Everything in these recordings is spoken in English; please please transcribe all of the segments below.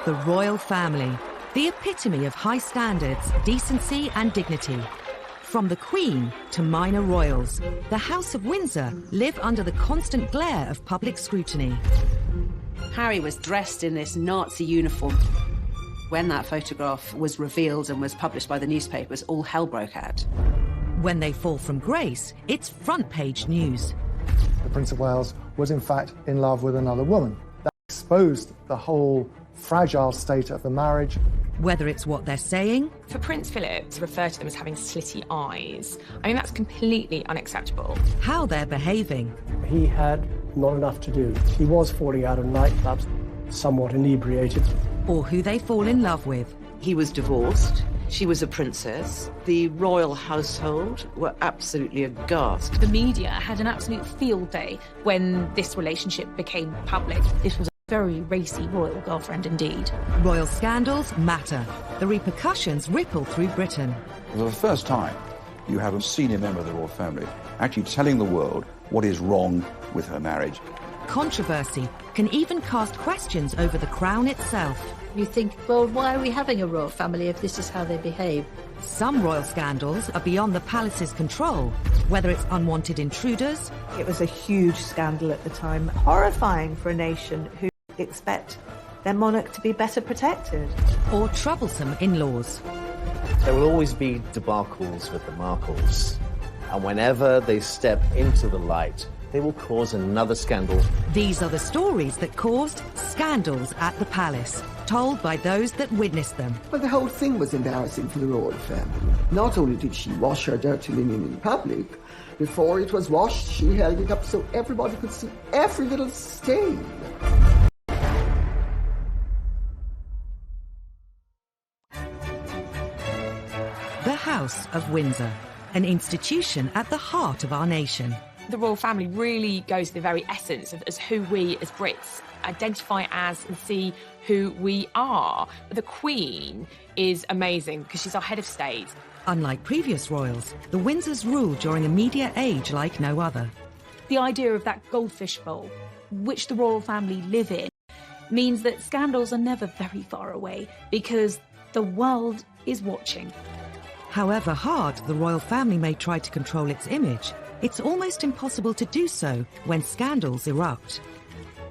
The royal family, the epitome of high standards, decency and dignity. From the Queen to minor royals, the House of Windsor live under the constant glare of public scrutiny. Harry was dressed in this Nazi uniform. When that photograph was revealed and was published by the newspapers, all hell broke out. When they fall from grace, it's front-page news. The Prince of Wales was in fact in love with another woman. That exposed the whole fragile state of the marriage. Whether it's what they're saying... For Prince Philip to refer to them as having slitty eyes, I mean, that's completely unacceptable. How they're behaving. He had not enough to do. He was falling out of nightclubs, somewhat inebriated. Or who they fall in love with. He was divorced. She was a princess. The royal household were absolutely aghast. The media had an absolute field day when this relationship became public. This was a very racy royal girlfriend indeed. Royal scandals matter. The repercussions ripple through Britain. For the first time, you have a senior member of the royal family actually telling the world what is wrong with her marriage. Controversy can even cast questions over the crown itself. You think, well, why are we having a royal family if this is how they behave? Some royal scandals are beyond the palace's control, whether it's unwanted intruders. It was a huge scandal at the time, horrifying for a nation who expect their monarch to be better protected. Or troublesome in-laws. There will always be debacles with the Markles, and whenever they step into the light, they will cause another scandal. These are the stories that caused scandals at the palace, told by those that witnessed them. But the whole thing was embarrassing for the royal family. Not only did she wash her dirty linen in public, before it was washed, she held it up so everybody could see every little stain. The House of Windsor, an institution at the heart of our nation. The royal family really goes to the very essence of as who we as Brits identify as and see who we are. The Queen is amazing because she's our head of state. Unlike previous royals, the Windsors rule during a media age like no other. The idea of that goldfish bowl, which the royal family live in, means that scandals are never very far away because the world is watching. However hard the royal family may try to control its image, it's almost impossible to do so when scandals erupt.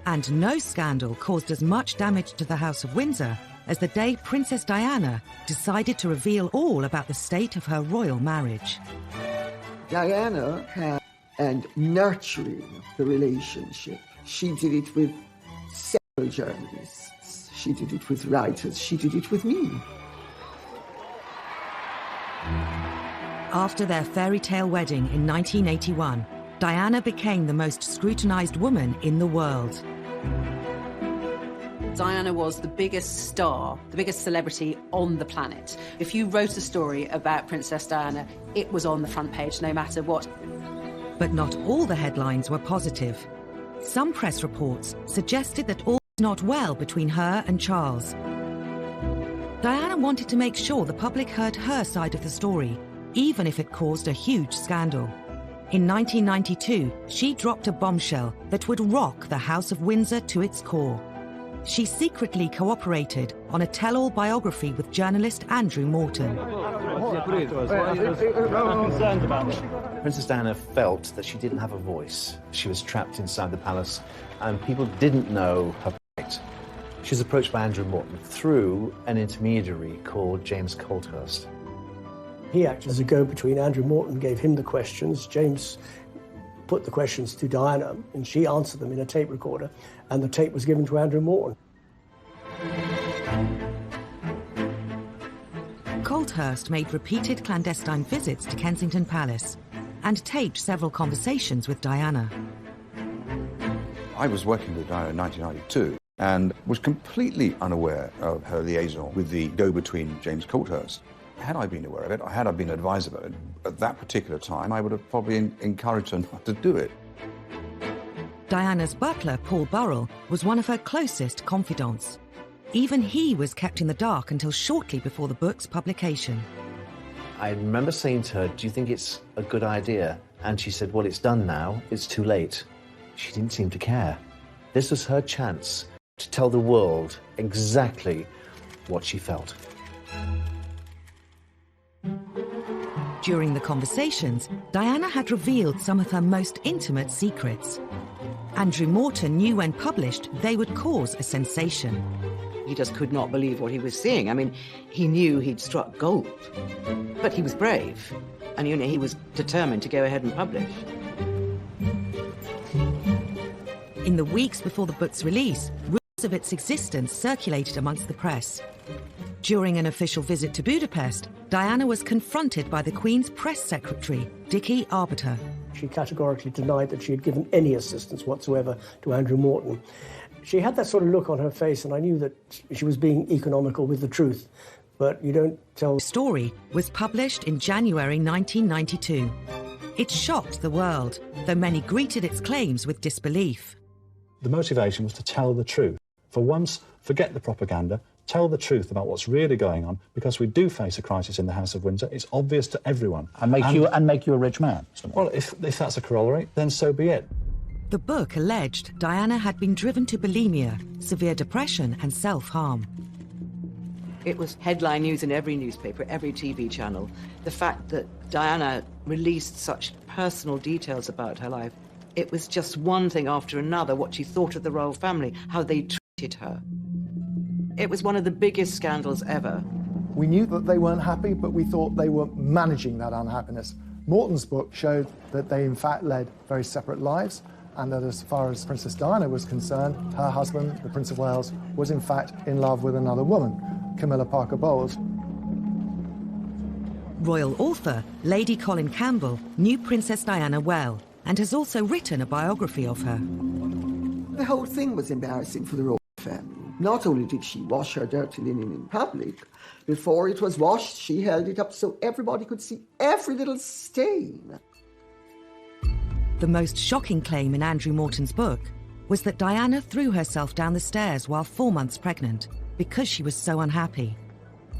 And no scandal caused as much damage to the House of Windsor as the day Princess Diana decided to reveal all about the state of her royal marriage. Diana had and nurturing the relationship. She did it with several journalists. She did it with writers. She did it with me. After their fairy tale wedding in 1981, Diana became the most scrutinized woman in the world. Diana was the biggest star, the biggest celebrity on the planet. If you wrote a story about Princess Diana, it was on the front page, no matter what. But not all the headlines were positive. Some press reports suggested that all was not well between her and Charles. Diana wanted to make sure the public heard her side of the story, even if it caused a huge scandal. In 1992, she dropped a bombshell that would rock the House of Windsor to its core. She secretly cooperated on a tell-all biography with journalist Andrew Morton. Princess Diana felt that she didn't have a voice. She was trapped inside the palace, and people didn't know her plight. She was approached by Andrew Morton through an intermediary called James Colthurst. He acted as a go-between. Andrew Morton gave him the questions. James put the questions to Diana, and she answered them in a tape recorder, and the tape was given to Andrew Morton. Colthurst made repeated clandestine visits to Kensington Palace and taped several conversations with Diana. I was working with Diana in 1992 and was completely unaware of her liaison with the go-between James Colthurst. Had I been aware of it, or had I been advised about it at that particular time, I would have probably encouraged her not to do it. Diana's butler, Paul Burrell, was one of her closest confidants. Even he was kept in the dark until shortly before the book's publication. I remember saying to her, "Do you think it's a good idea?" And she said, "Well, it's done now. It's too late." She didn't seem to care. This was her chance to tell the world exactly what she felt. During the conversations, Diana had revealed some of her most intimate secrets. Andrew Morton knew when published they would cause a sensation. He just could not believe what he was seeing. I mean, he knew he'd struck gold, but he was brave, and he was determined to go ahead and publish. In the weeks before the book's release, rumours of its existence circulated amongst the press. During an official visit to Budapest, Diana was confronted by the Queen's press secretary, Dickie Arbiter. She categorically denied that she had given any assistance whatsoever to Andrew Morton. She had that sort of look on her face, and I knew that she was being economical with the truth. But you don't tell... The story was published in January 1992. It shocked the world, though many greeted its claims with disbelief. The motivation was to tell the truth. For once, forget the propaganda, tell the truth about what's really going on, because we do face a crisis in the House of Windsor. It's obvious to everyone. And make you a rich man. Well, if that's a corollary, then so be it. The book alleged Diana had been driven to bulimia, severe depression and self-harm. It was headline news in every newspaper, every TV channel. The fact that Diana released such personal details about her life, it was just one thing after another, what she thought of the royal family, how they treated her. It was one of the biggest scandals ever. We knew that they weren't happy, but we thought they were managing that unhappiness. Morton's book showed that they in fact led very separate lives, and that as far as Princess Diana was concerned, her husband, the Prince of Wales, was in fact in love with another woman, Camilla Parker Bowles. Royal author Lady Colin Campbell knew Princess Diana well and has also written a biography of her. The whole thing was embarrassing for the royal family. Not only did she wash her dirty linen in public, before it was washed, she held it up so everybody could see every little stain. The most shocking claim in Andrew Morton's book was that Diana threw herself down the stairs while 4 months pregnant because she was so unhappy.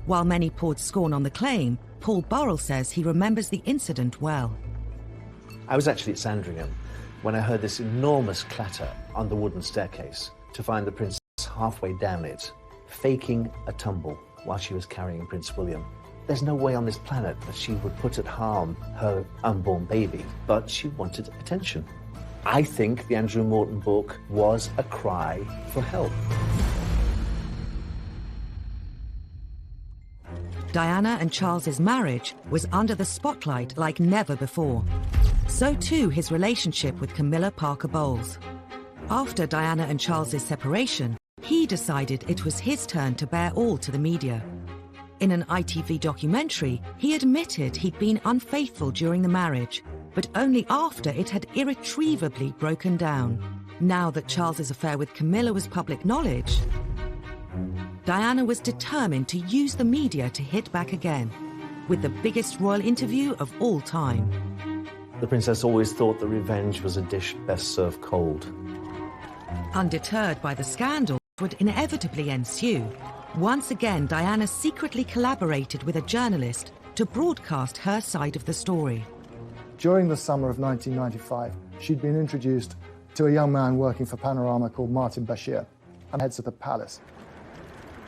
While many poured scorn on the claim, Paul Burrell says he remembers the incident well. I was actually at Sandringham when I heard this enormous clatter on the wooden staircase to find the princess halfway down it, faking a tumble while she was carrying Prince William. There's no way on this planet that she would put at harm her unborn baby, but she wanted attention. I think the Andrew Morton book was a cry for help. Diana and Charles's marriage was under the spotlight like never before. So too his relationship with Camilla Parker Bowles. After Diana and Charles's separation, he decided it was his turn to bear all to the media. In an ITV documentary, he admitted he'd been unfaithful during the marriage, but only after it had irretrievably broken down. Now that Charles's affair with Camilla was public knowledge, Diana was determined to use the media to hit back again, with the biggest royal interview of all time. The princess always thought that revenge was a dish best served cold. Undeterred by the scandal that would inevitably ensue, once again Diana secretly collaborated with a journalist to broadcast her side of the story. During the summer of 1995, she'd been introduced to a young man working for Panorama called Martin Bashir, and heads of the palace.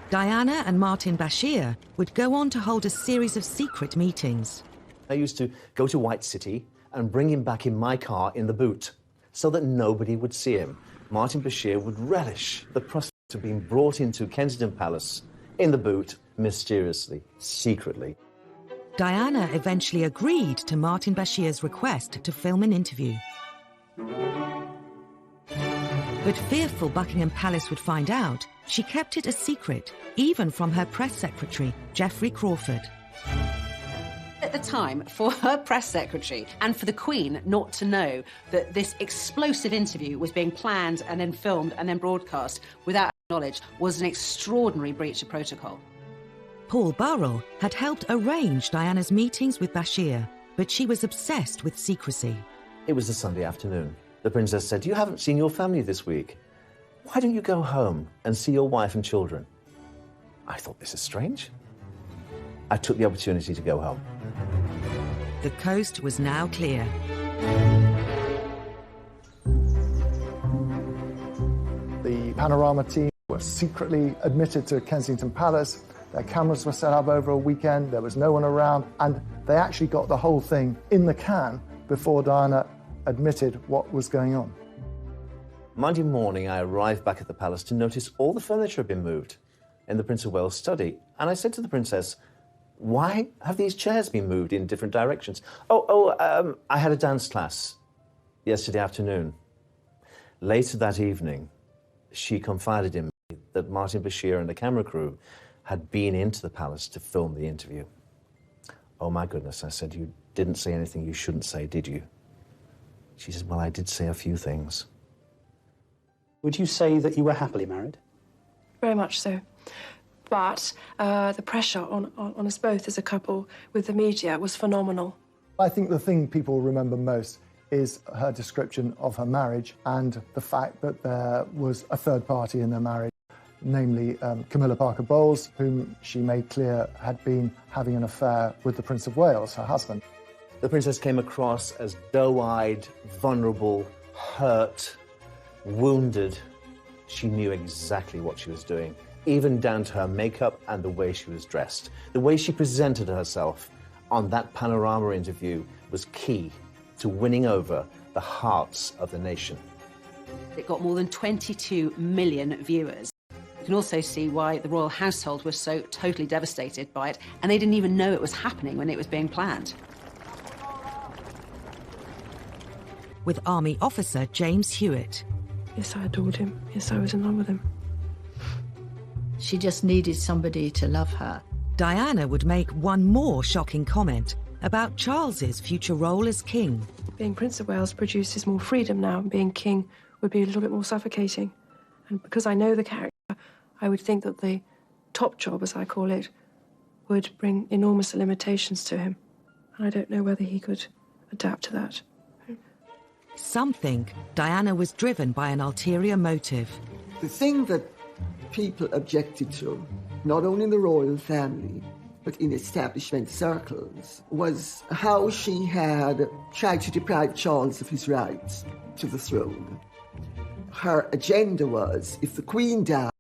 Diana and Martin Bashir would go on to hold a series of secret meetings. I used to go to White City and bring him back in my car in the boot so that nobody would see him. Martin Bashir would relish the prospect of being brought into Kensington Palace in the boot, mysteriously, secretly. Diana eventually agreed to Martin Bashir's request to film an interview. But fearful Buckingham Palace would find out, she kept it a secret, even from her press secretary, Geoffrey Crawford. At the time, for her press secretary and for the Queen not to know that this explosive interview was being planned and then filmed and then broadcast without knowledge was an extraordinary breach of protocol. Paul Burrell had helped arrange Diana's meetings with Bashir, but she was obsessed with secrecy. It was a Sunday afternoon. The princess said, "You haven't seen your family this week. Why don't you go home and see your wife and children?" I thought, this is strange. I took the opportunity to go home. The coast was now clear. The Panorama team were secretly admitted to Kensington Palace. Their cameras were set up over a weekend. There was no one around. And they actually got the whole thing in the can before Diana admitted what was going on. Monday morning, I arrived back at the palace to notice all the furniture had been moved in the Prince of Wales' study. And I said to the princess, why have these chairs been moved in different directions? I had a dance class yesterday afternoon. Later that evening, she confided in me that Martin Bashir and the camera crew had been into the palace to film the interview. Oh my goodness, I said, you didn't say anything you shouldn't say, did you? She said, well, I did say a few things. Would you say that you were happily married? Very much so. But the pressure on us both as a couple with the media was phenomenal. I think the thing people remember most is her description of her marriage and the fact that there was a third party in their marriage, namely Camilla Parker Bowles, whom she made clear had been having an affair with the Prince of Wales, her husband. The princess came across as doe-eyed, vulnerable, hurt, wounded. She knew exactly what she was doing, even down to her makeup and the way she was dressed. The way she presented herself on that Panorama interview was key to winning over the hearts of the nation. It got more than 22 million viewers. You can also see why the royal household was so totally devastated by it, and they didn't even know it was happening when it was being planned. With Army officer James Hewitt. Yes, I adored him. Yes, I was in love with him. She just needed somebody to love her. Diana would make one more shocking comment about Charles's future role as king. Being Prince of Wales produces more freedom now, and being king would be a little bit more suffocating. And because I know the character, I would think that the top job, as I call it, would bring enormous limitations to him. And I don't know whether he could adapt to that. Some think Diana was driven by an ulterior motive. The thing that people objected to, not only in the royal family, but in establishment circles, was how she had tried to deprive Charles of his rights to the throne. Her agenda was, if the Queen dies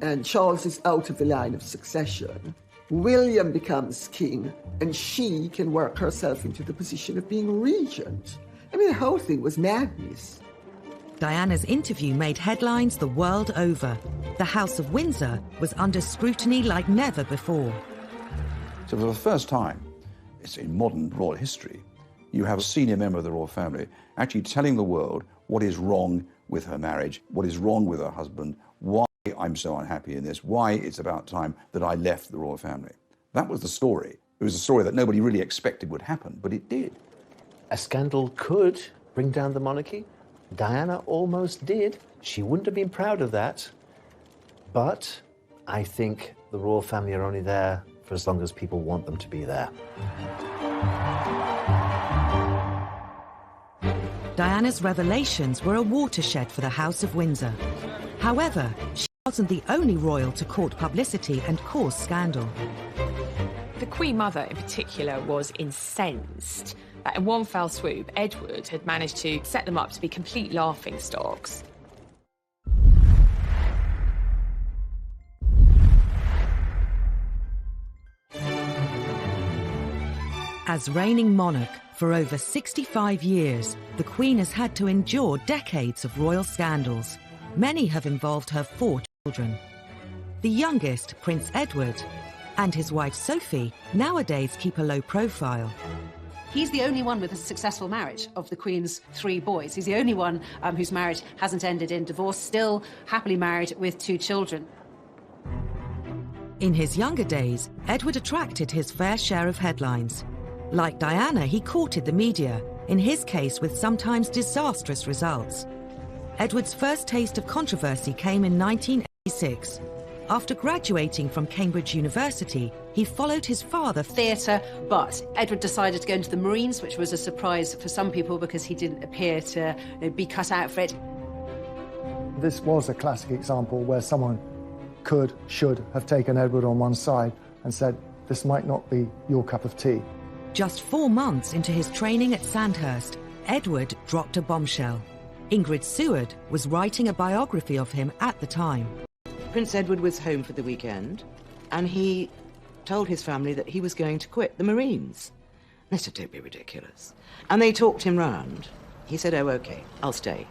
and Charles is out of the line of succession, William becomes king and she can work herself into the position of being regent. I mean, the whole thing was madness. Diana's interview made headlines the world over. The House of Windsor was under scrutiny like never before. So for the first time, it's in modern royal history, you have a senior member of the royal family actually telling the world what is wrong with her marriage, what is wrong with her husband, why I'm so unhappy in this, why it's about time that I left the royal family. That was the story. It was a story that nobody really expected would happen, but it did. A scandal could bring down the monarchy. Diana almost did. She wouldn't have been proud of that. But I think the royal family are only there for as long as people want them to be there. Diana's revelations were a watershed for the House of Windsor. However, she wasn't the only royal to court publicity and cause scandal. The Queen Mother in particular was incensed that in one fell swoop, Edward had managed to set them up to be complete laughingstocks. As reigning monarch for over 65 years, the Queen has had to endure decades of royal scandals. Many have involved her 4 children. The youngest, Prince Edward, and his wife Sophie, nowadays keep a low profile. He's the only one with a successful marriage of the Queen's 3 boys. He's the only one whose marriage hasn't ended in divorce, still happily married with 2 children. In his younger days, Edward attracted his fair share of headlines. Like Diana, he courted the media, in his case with sometimes disastrous results. Edward's first taste of controversy came in 1986. After graduating from Cambridge University, he followed his father theatre, but Edward decided to go into the Marines, which was a surprise for some people because he didn't appear to be cut out for it. This was a classic example where someone should have taken Edward on one side and said, this might not be your cup of tea. Just 4 months into his training at Sandhurst, Edward dropped a bombshell. Ingrid Seward was writing a biography of him at the time. Prince Edward was home for the weekend, and he told his family that he was going to quit the Marines. They said, don't be ridiculous. And they talked him round. He said, oh, OK, I'll stay.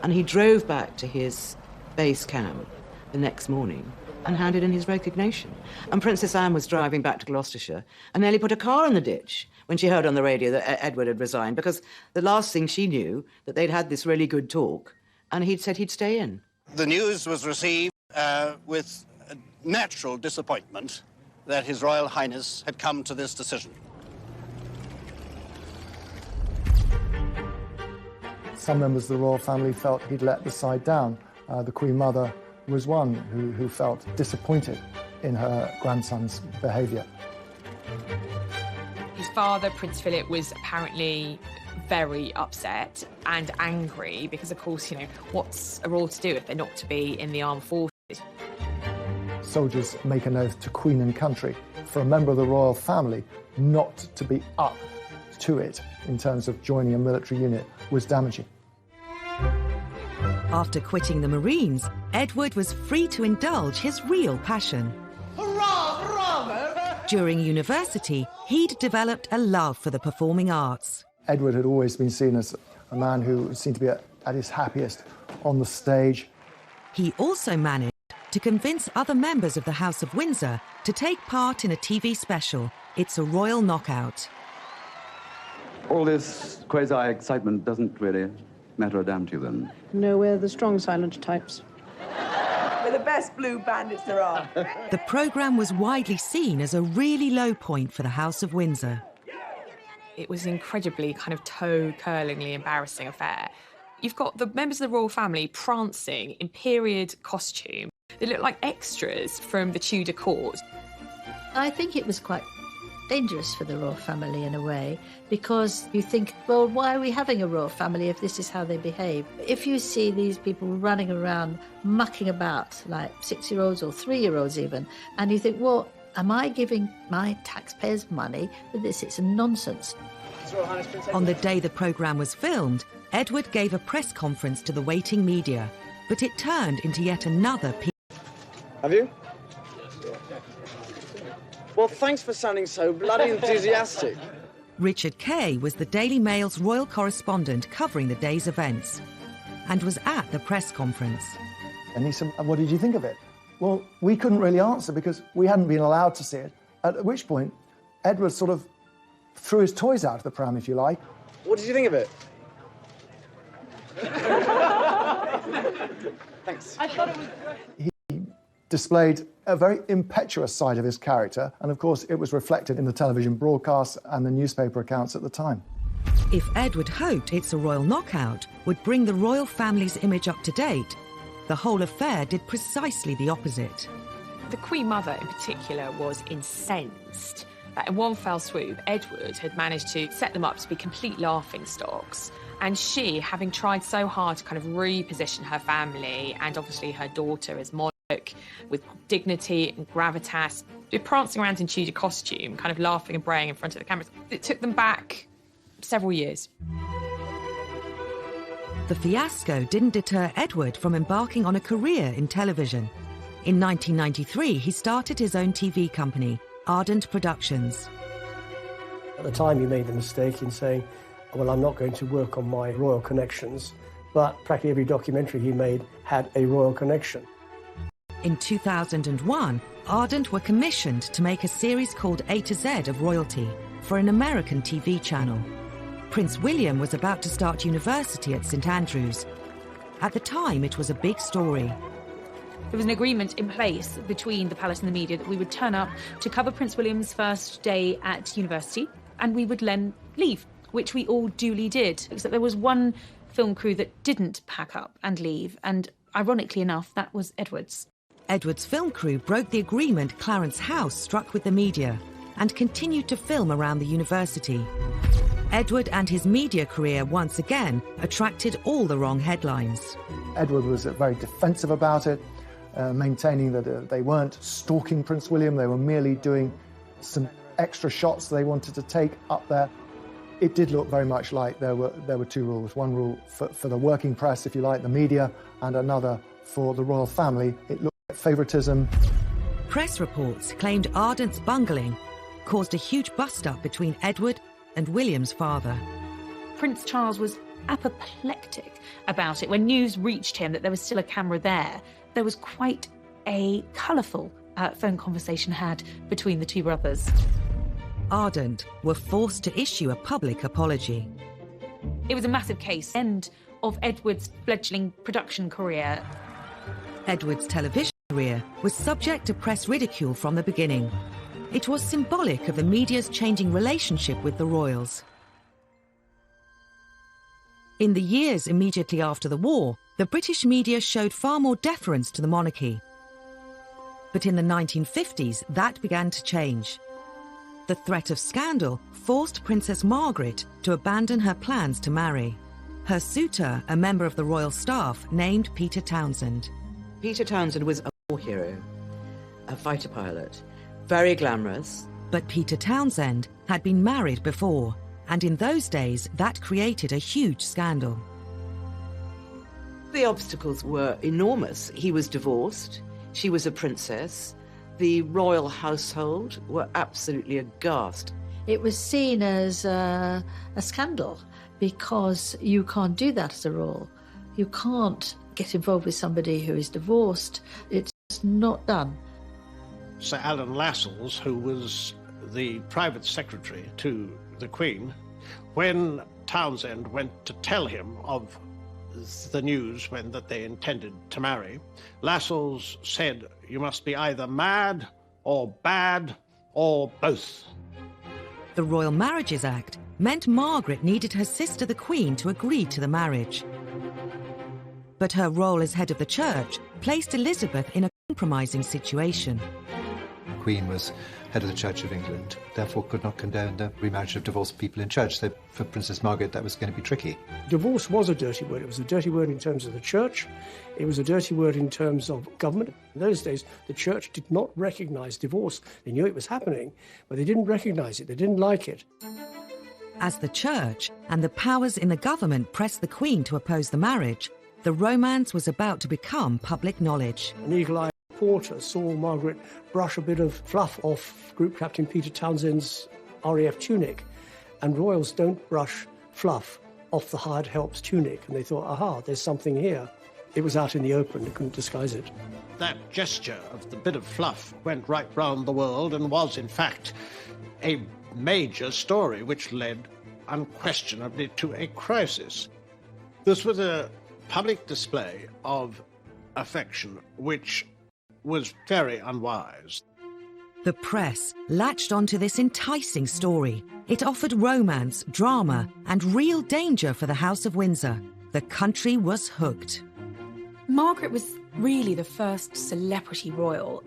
And he drove back to his base camp the next morning and handed in his resignation. And Princess Anne was driving back to Gloucestershire and nearly put a car in the ditch when she heard on the radio that Edward had resigned, because the last thing she knew, that they'd had this really good talk, and he'd said he'd stay in. The news was received with natural disappointment that His Royal Highness had come to this decision. Some members of the royal family felt he'd let the side down. The Queen Mother was one who felt disappointed in her grandson's behaviour. His father, Prince Philip, was apparently very upset and angry because, of course, you know, what's a royal to do if they're not to be in the armed forces? Soldiers make an oath to Queen and country. For a member of the royal family not to be up to it in terms of joining a military unit was damaging. After quitting the Marines, Edward was free to indulge his real passion. Hurrah, hurrah! During university, he'd developed a love for the performing arts. Edward had always been seen as a man who seemed to be at his happiest on the stage. He also managed to convince other members of the House of Windsor to take part in a TV special, It's a Royal Knockout. All this quasi-excitement doesn't really matter a damn to you, then? No, we're the strong, silent types. We're the best blue bandits there are. The programme was widely seen as a really low point for the House of Windsor. It was an incredibly kind of toe-curlingly embarrassing affair. You've got the members of the royal family prancing in period costume. They look like extras from the Tudor court. I think it was quite dangerous for the royal family in a way, because you think, well, why are we having a royal family if this is how they behave? If you see these people running around, mucking about like 6-year-olds or 3-year-olds even, and you think, well, am I giving my taxpayers money for this? It's nonsense. On the day the programme was filmed, Edward gave a press conference to the waiting media, but it turned into yet another Have you? Well, thanks for sounding so bloody enthusiastic. Richard Kay was the Daily Mail's royal correspondent covering the day's events and was at the press conference. And he said, what did you think of it? Well, we couldn't really answer because we hadn't been allowed to see it, at which point Edward sort of threw his toys out of the pram, if you like. What did you think of it? Thanks. I thought it was great. He displayed a very impetuous side of his character, and of course it was reflected in the television broadcasts and the newspaper accounts at the time. If Edward hoped It's a Royal Knockout would bring the royal family's image up to date, the whole affair did precisely the opposite. The Queen Mother in particular was incensed that in one fell swoop, Edward had managed to set them up to be complete laughingstocks. And she, having tried so hard to kind of reposition her family and obviously her daughter as monarch with dignity and gravitas, prancing around in Tudor costume, kind of laughing and braying in front of the cameras, it took them back several years. The fiasco didn't deter Edward from embarking on a career in television. In 1993, he started his own TV company, Ardent Productions. At the time, he made the mistake in saying, well, I'm not going to work on my royal connections, but practically every documentary he made had a royal connection. In 2001, Ardent were commissioned to make a series called A to Z of Royalty for an American TV channel. Prince William was about to start university at St Andrews. At the time, it was a big story. There was an agreement in place between the palace and the media that we would turn up to cover Prince William's first day at university, and we would then leave, which we all duly did, except there was one film crew that didn't pack up and leave, and ironically enough, that was Edward's. Edward's film crew broke the agreement Clarence House struck with the media and continued to film around the university. Edward and his media career once again attracted all the wrong headlines. Edward was very defensive about it, maintaining that they weren't stalking Prince William, they were merely doing some extra shots they wanted to take up there. It did look very much like there were two rules. One rule for the working press, if you like, the media, and another for the royal family. It looked favouritism. Press reports claimed Ardent's bungling caused a huge bust-up between Edward and William's father. Prince Charles was apoplectic about it. When news reached him that there was still a camera there, there was quite a colourful phone conversation had between the two brothers. Ardent were forced to issue a public apology. It was a massive case, end of Edward's fledgling production career. Edward's television career was subject to press ridicule from the beginning. It was symbolic of the media's changing relationship with the royals. In the years immediately after the war, the British media showed far more deference to the monarchy. But in the 1950s, that began to change. The threat of scandal forced Princess Margaret to abandon her plans to marry. Her suitor, a member of the royal staff, named Peter Townsend. Peter Townsend was a war hero, a fighter pilot, very glamorous. But Peter Townsend had been married before, and in those days that created a huge scandal. The obstacles were enormous. He was divorced, she was a princess, the royal household were absolutely aghast. It was seen as a scandal because you can't do that as a royal. You can't get involved with somebody who is divorced. It's not done. Sir Alan Lascelles, who was the private secretary to the Queen, when Townsend went to tell him of the news that they intended to marry, Lascelles said, "You must be either mad or bad or both." The Royal Marriages Act meant Margaret needed her sister the Queen to agree to the marriage. But her role as head of the church placed Elizabeth in a compromising situation. The Queen was head of the Church of England, therefore could not condone the remarriage of divorced people in church. So for Princess Margaret, that was going to be tricky. Divorce was a dirty word. It was a dirty word in terms of the church. It was a dirty word in terms of government. In those days, the church did not recognise divorce. They knew it was happening, but they didn't recognise it. They didn't like it. As the church and the powers in the government pressed the Queen to oppose the marriage, the romance was about to become public knowledge. An eagle-eyed reporter saw Margaret brush a bit of fluff off Group Captain Peter Townsend's RAF tunic, and royals don't brush fluff off the hired help's tunic, and they thought, aha, there's something here. It was out in the open, they couldn't disguise it. That gesture of the bit of fluff went right round the world and was, in fact, a major story which led unquestionably to a crisis. This was a public display of affection which was very unwise. The press latched onto this enticing story. It offered romance, drama, and real danger for the House of Windsor. The country was hooked. Margaret was really the first celebrity royal.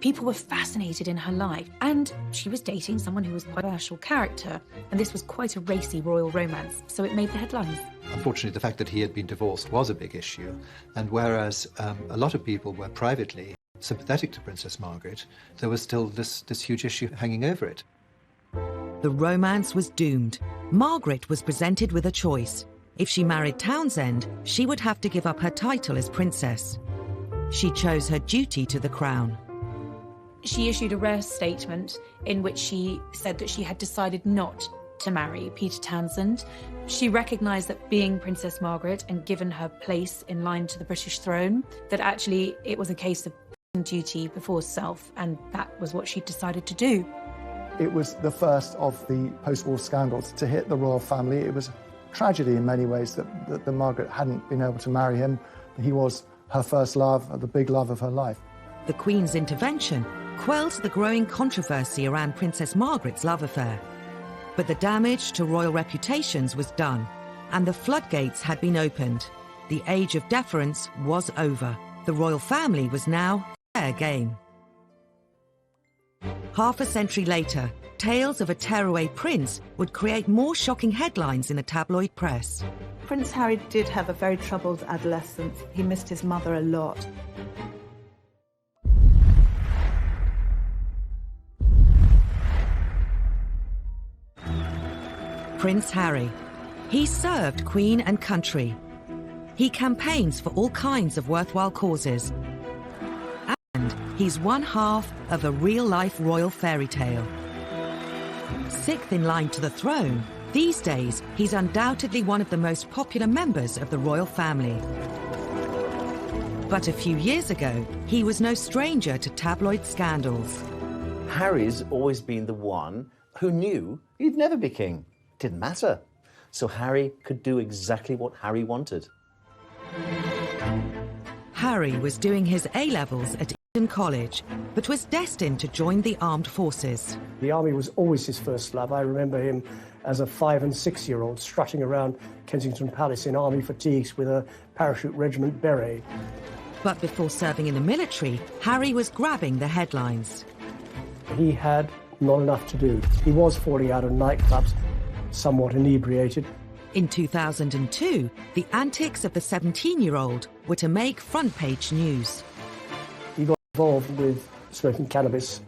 People were fascinated in her life, and she was dating someone who was quite a controversial character, and this was quite a racy royal romance, so it made the headlines. Unfortunately, the fact that he had been divorced was a big issue, and whereas a lot of people were privately sympathetic to Princess Margaret, there was still this huge issue hanging over it. The romance was doomed. Margaret was presented with a choice. If she married Townsend, she would have to give up her title as princess. She chose her duty to the crown. She issued a rare statement in which she said that she had decided not to marry Peter Townsend. She recognised that being Princess Margaret and given her place in line to the British throne, that actually it was a case of duty before self, and that was what she decided to do. It was the first of the post-war scandals to hit the royal family. It was a tragedy in many ways that Margaret hadn't been able to marry him. He was her first love, the big love of her life. The Queen's intervention quelled the growing controversy around Princess Margaret's love affair. But the damage to royal reputations was done, and the floodgates had been opened. The age of deference was over. The royal family was now fair game. Half a century later, tales of a tearaway prince would create more shocking headlines in the tabloid press. Prince Harry did have a very troubled adolescence. He missed his mother a lot. Prince Harry. He served Queen and country. He campaigns for all kinds of worthwhile causes. And he's one half of a real-life royal fairy tale. Sixth in line to the throne, these days he's undoubtedly one of the most popular members of the royal family. But a few years ago, he was no stranger to tabloid scandals. Harry's always been the one who knew he'd never be king. Didn't matter. So Harry could do exactly what Harry wanted. Harry was doing his A-levels at Eton College, but was destined to join the armed forces. The army was always his first love. I remember him as a 5- and 6-year-old strutting around Kensington Palace in army fatigues with a parachute regiment beret. But before serving in the military, Harry was grabbing the headlines. He had not enough to do. He was falling out of nightclubs, somewhat inebriated. In 2002, the antics of the 17-year-old were to make front-page news. He got involved with smoking cannabis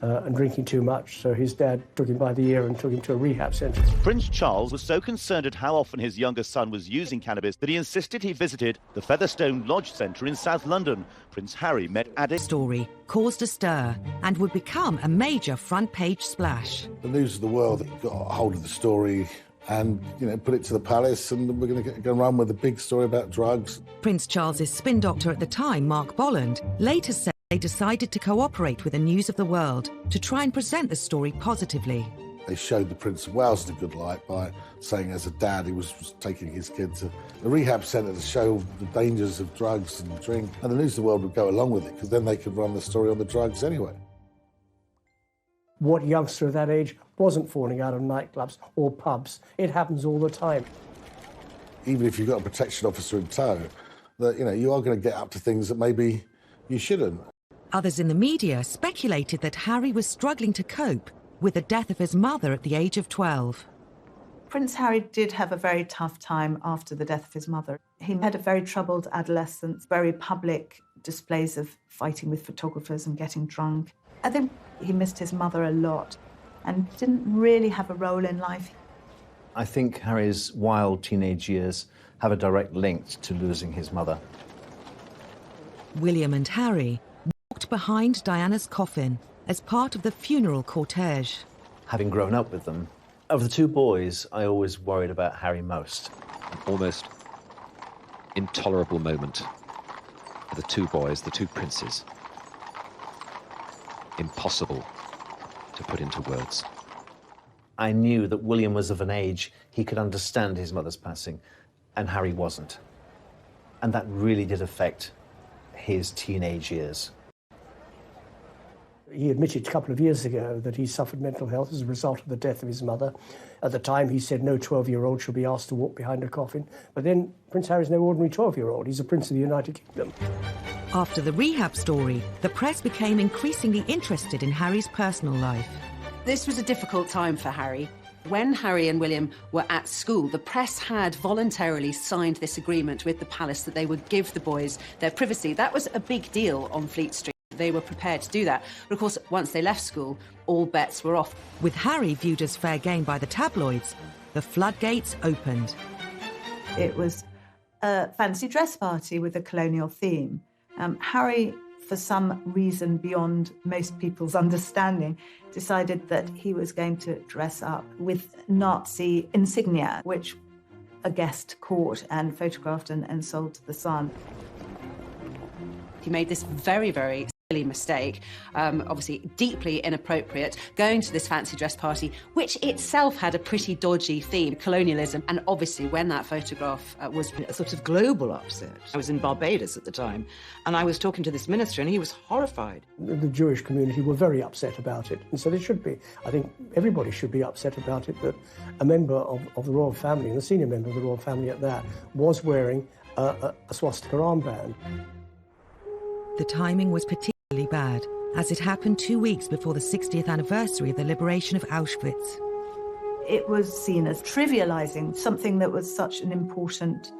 and drinking too much, so his dad took him by the ear and took him to a rehab centre. Prince Charles was so concerned at how often his younger son was using cannabis that he insisted he visited the Featherstone Lodge Centre in South London. Prince Harry met addicts. Story caused a stir and would become a major front-page splash. The News of the World got a hold of the story and, put it to the palace, and we're going to go and run with a big story about drugs. Prince Charles's spin doctor at the time, Mark Bolland, later said they decided to cooperate with the News of the World to try and present the story positively. They showed the Prince of Wales in a good light by saying as a dad he was taking his kid to a rehab centre to show the dangers of drugs and drink. And the News of the World would go along with it because then they could run the story on the drugs anyway. What youngster of that age wasn't falling out of nightclubs or pubs? It happens all the time. Even if you've got a protection officer in tow, that you are going to get up to things that maybe you shouldn't. Others in the media speculated that Harry was struggling to cope with the death of his mother at the age of 12. Prince Harry did have a very tough time after the death of his mother. He had a very troubled adolescence, very public displays of fighting with photographers and getting drunk. I think he missed his mother a lot and didn't really have a role in life. I think Harry's wild teenage years have a direct link to losing his mother. William and Harry walked behind Diana's coffin as part of the funeral cortege. Having grown up with them, of the two boys, I always worried about Harry most. An almost intolerable moment for the two boys, the two princes. Impossible to put into words. I knew that William was of an age he could understand his mother's passing, and Harry wasn't. And that really did affect his teenage years. He admitted a couple of years ago that he suffered mental health as a result of the death of his mother. At the time, he said no 12-year-old should be asked to walk behind a coffin. But then Prince Harry's no ordinary 12-year-old. He's a prince of the United Kingdom. After the rehab story, the press became increasingly interested in Harry's personal life. This was a difficult time for Harry. When Harry and William were at school, the press had voluntarily signed this agreement with the palace that they would give the boys their privacy. That was a big deal on Fleet Street. They were prepared to do that. But of course, once they left school, all bets were off. With Harry viewed as fair game by the tabloids, the floodgates opened. It was a fancy dress party with a colonial theme. Harry, for some reason beyond most people's understanding, decided that he was going to dress up with Nazi insignia, which a guest caught and photographed and sold to the Sun. He made this very, very silly mistake, obviously deeply inappropriate, going to this fancy dress party, which itself had a pretty dodgy theme, colonialism. And obviously when that photograph was a sort of global upset. I was in Barbados at the time, and I was talking to this minister, and he was horrified. The Jewish community were very upset about it, and so they should be. I think everybody should be upset about it, that a member of the royal family, and a senior member of the royal family at that, was wearing a swastika armband. The timing was particularly bad, as it happened 2 weeks before the 60th anniversary of the liberation of Auschwitz. It was seen as trivialising something that was such an important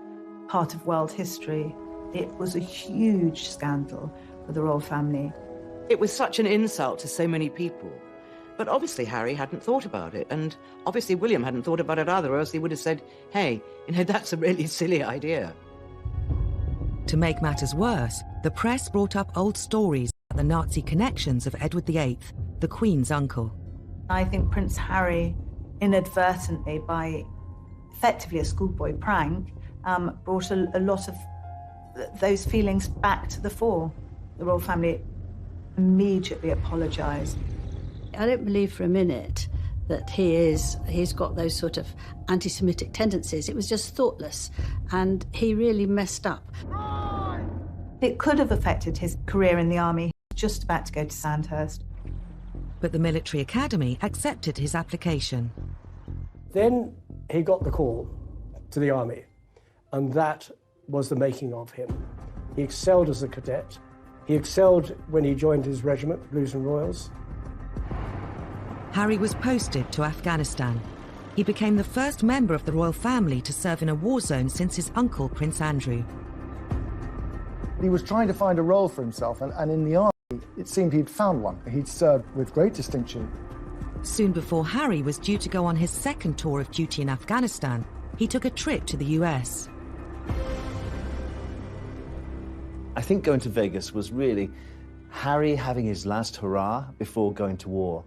part of world history. It was a huge scandal for the royal family. It was such an insult to so many people. But obviously Harry hadn't thought about it, and obviously William hadn't thought about it either, or else he would have said, hey, that's a really silly idea. To make matters worse, the press brought up old stories about the Nazi connections of Edward VIII, the Queen's uncle. I think Prince Harry inadvertently, by effectively a schoolboy prank, brought a lot of those feelings back to the fore. The royal family immediately apologised. I don't believe for a minute that he's got those sort of anti-Semitic tendencies. It was just thoughtless, and he really messed up. It could have affected his career in the army. He was just about to go to Sandhurst. But the military academy accepted his application. Then he got the call to the army, and that was the making of him. He excelled as a cadet. He excelled when he joined his regiment, the Blues and Royals. Harry was posted to Afghanistan. He became the first member of the royal family to serve in a war zone since his uncle, Prince Andrew. He was trying to find a role for himself, and in the army, it seemed he'd found one. He'd served with great distinction. Soon before Harry was due to go on his second tour of duty in Afghanistan, he took a trip to the US. I think going to Vegas was really Harry having his last hurrah before going to war.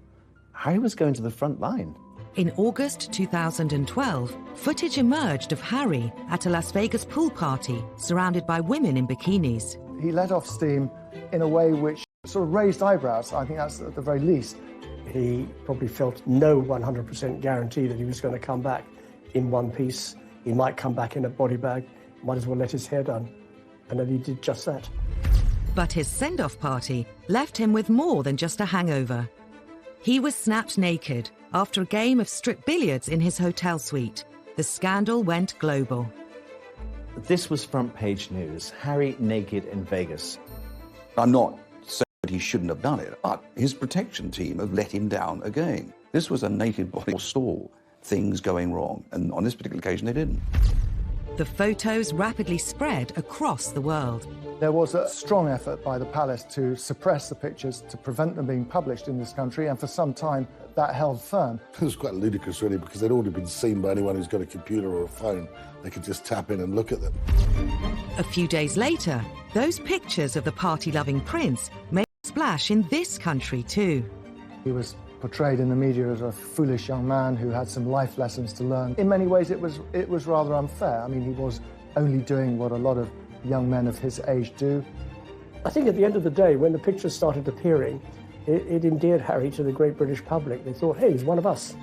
Harry was going to the front line. In August 2012, footage emerged of Harry at a Las Vegas pool party surrounded by women in bikinis. He let off steam in a way which sort of raised eyebrows. I think that's at the very least. He probably felt no 100% guarantee that he was going to come back in one piece. He might come back in a body bag, might as well let his hair done. And then he did just that. But his send-off party left him with more than just a hangover. He was snapped naked after a game of strip billiards in his hotel suite. The scandal went global. This was front page news. Harry naked in Vegas. I'm not saying that he shouldn't have done it, but his protection team have let him down again. This was a naked body saw things going wrong, and on this particular occasion they didn't. The photos rapidly spread across the world. There was a strong effort by the palace to suppress the pictures, to prevent them being published in this country, and for some time that held firm. It was quite ludicrous, really, because they'd already been seen by anyone who's got a computer or a phone. They could just tap in and look at them. A few days later, those pictures of the party-loving prince made a splash in this country too. He was portrayed in the media as a foolish young man who had some life lessons to learn. In many ways, it was rather unfair. I mean, he was only doing what a lot of young men of his age do. I think at the end of the day, when the pictures started appearing, it endeared Harry to the great British public. They thought, hey, he's one of us.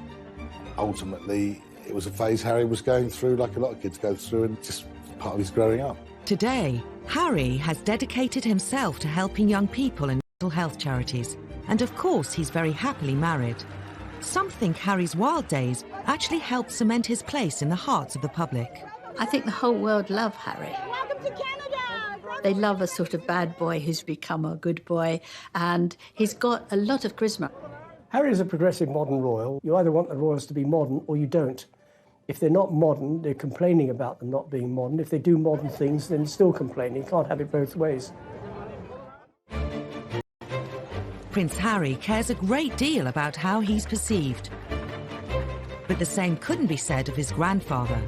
Ultimately, it was a phase Harry was going through, like a lot of kids go through, and just part of his growing up. Today, Harry has dedicated himself to helping young people and mental health charities. And of course, he's very happily married. Some think Harry's wild days actually helped cement his place in the hearts of the public. I think the whole world love Harry. Welcome to Canada! They love a sort of bad boy who's become a good boy, and he's got a lot of charisma. Harry is a progressive modern royal. You either want the royals to be modern or you don't. If they're not modern, they're complaining about them not being modern. If they do modern things, then still complaining. You can't have it both ways. Prince Harry cares a great deal about how he's perceived. But the same couldn't be said of his grandfather.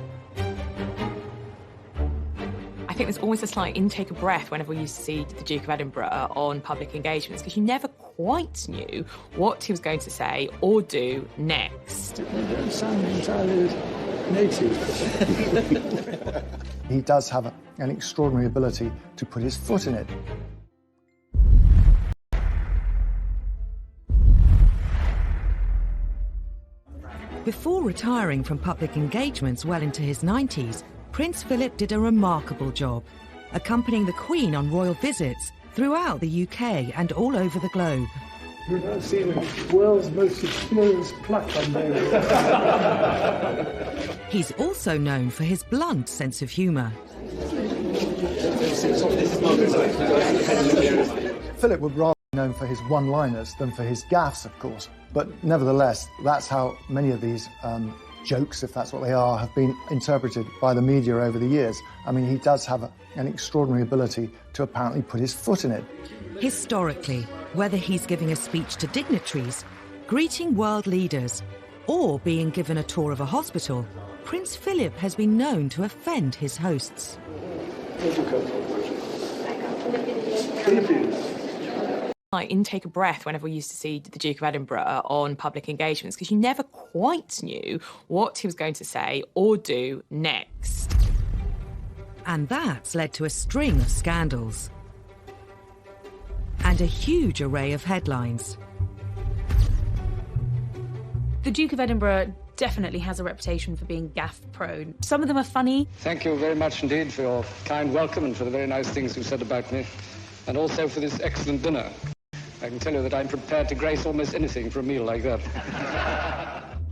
I think there's always a slight intake of breath whenever we used to see the Duke of Edinburgh on public engagements, because you never quite knew what he was going to say or do next. They don't sound entirely native. He does have an extraordinary ability to put his foot in it. Before retiring from public engagements well into his 90s, Prince Philip did a remarkable job, accompanying the Queen on royal visits throughout the UK and all over the globe. We've not seen the world's most experienced pluck on there. He's also known for his blunt sense of humour. Philip would rather be known for his one-liners than for his gaffes, of course. But nevertheless, that's how many of these jokes, if that's what they are, have been interpreted by the media over the years. I mean, he does have an extraordinary ability to apparently put his foot in it. Historically, whether he's giving a speech to dignitaries, greeting world leaders, or being given a tour of a hospital, Prince Philip has been known to offend his hosts. Philippines. like intake of breath whenever we used to see the Duke of Edinburgh on public engagements, because you never quite knew what he was going to say or do next. And that's led to a string of scandals and a huge array of headlines. The Duke of Edinburgh definitely has a reputation for being gaffe-prone. Some of them are funny. Thank you very much indeed for your kind welcome and for the very nice things you said about me, and also for this excellent dinner. I can tell you that I'm prepared to grace almost anything for a meal like that.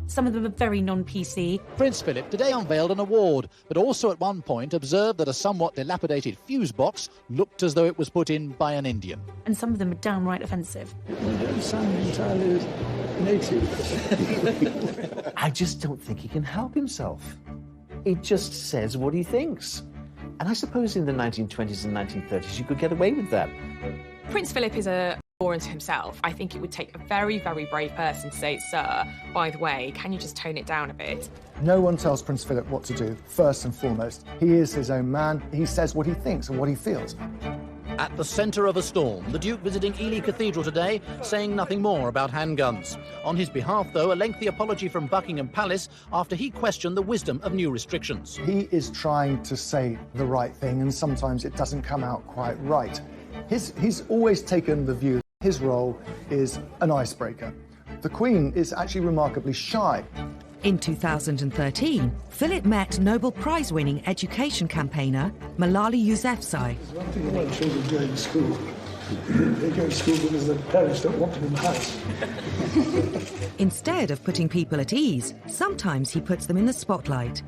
Some of them are very non-PC. Prince Philip today unveiled an award, but also at one point observed that a somewhat dilapidated fuse box looked as though it was put in by an Indian. And some of them are downright offensive. You don't sound entirely native. I just don't think he can help himself. He just says what he thinks. And I suppose in the 1920s and 1930s you could get away with that. Prince Philip is a law unto himself. I think it would take a very, very brave person to say, sir, by the way, can you just tone it down a bit? No one tells Prince Philip what to do, first and foremost. He is his own man. He says what he thinks and what he feels. At the centre of a storm, the Duke visiting Ely Cathedral today, saying nothing more about handguns. On his behalf, though, a lengthy apology from Buckingham Palace after he questioned the wisdom of new restrictions. He is trying to say the right thing, and sometimes it doesn't come out quite right. He's always taken the view that his role is an icebreaker. The Queen is actually remarkably shy. In 2013, Philip met Nobel Prize-winning education campaigner Malala Yousafzai. One thing about children going to school. They go to school because their parents don't want them in the house. Instead of putting people at ease, sometimes he puts them in the spotlight.